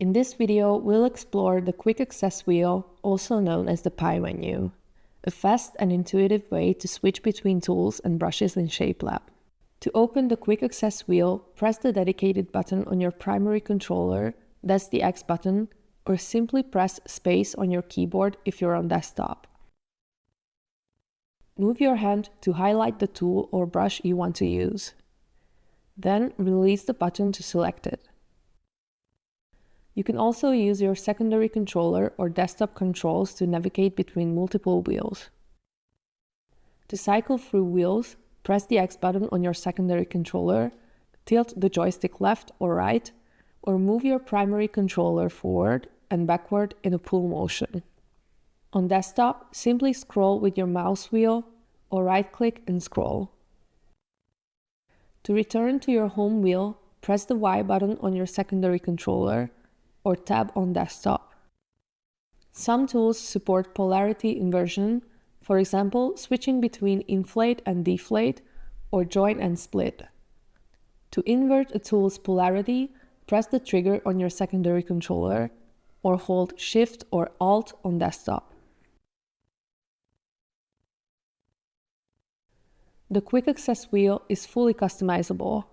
In this video, we'll explore the Quick Access wheel, also known as the Pie menu, a fast and intuitive way to switch between tools and brushes in Shapelab. To open the Quick Access wheel, press the dedicated button on your primary controller, that's the X button, or simply press space on your keyboard if you're on desktop. Move your hand to highlight the tool or brush you want to use. Then release the button to select it. You can also use your secondary controller or desktop controls to navigate between multiple wheels. To cycle through wheels, press the X button on your secondary controller, tilt the joystick left or right, or move your primary controller forward and backward in a pull motion. On desktop, simply scroll with your mouse wheel or right-click and scroll. To return to your home wheel, press the Y button on your secondary controller or tab on desktop. Some tools support polarity inversion, for example, switching between inflate and deflate or join and split. To invert a tool's polarity, press the trigger on your secondary controller or hold Shift or Alt on desktop. The Quick Access wheel is fully customizable.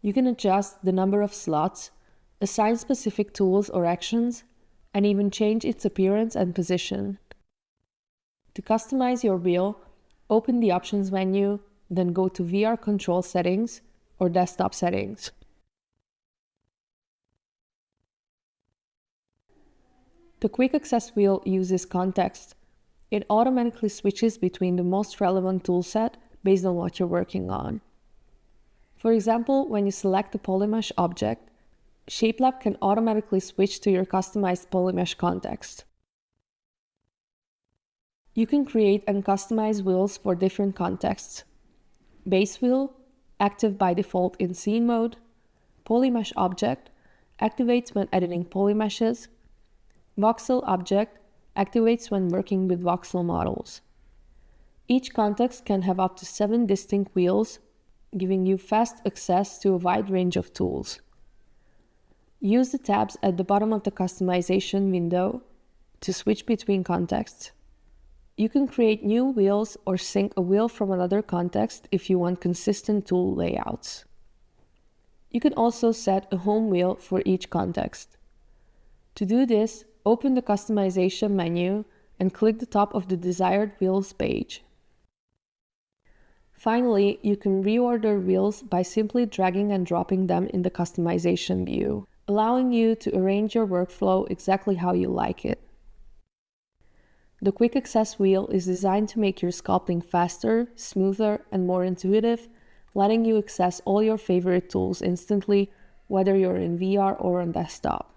You can adjust the number of slots, assign specific tools or actions, and even change its appearance and position. To customize your wheel, open the Options menu, then go to VR Control Settings or Desktop Settings. The Quick Access wheel uses context. It automatically switches between the most relevant toolset based on what you're working on. For example, when you select a polymesh object, Shapelab can automatically switch to your customized polymesh context. You can create and customize wheels for different contexts. Base wheel, active by default in scene mode. Polymesh object, activates when editing polymeshes. Voxel object, activates when working with voxel models. Each context can have up to 7 distinct wheels, giving you fast access to a wide range of tools. Use the tabs at the bottom of the customization window to switch between contexts. You can create new wheels or sync a wheel from another context if you want consistent tool layouts. You can also set a home wheel for each context. To do this, open the customization menu and click the top of the desired wheels page. Finally, you can reorder wheels by simply dragging and dropping them in the customization view, allowing you to arrange your workflow exactly how you like it. The Quick Access wheel is designed to make your sculpting faster, smoother, and more intuitive, letting you access all your favorite tools instantly, whether you're in VR or on desktop.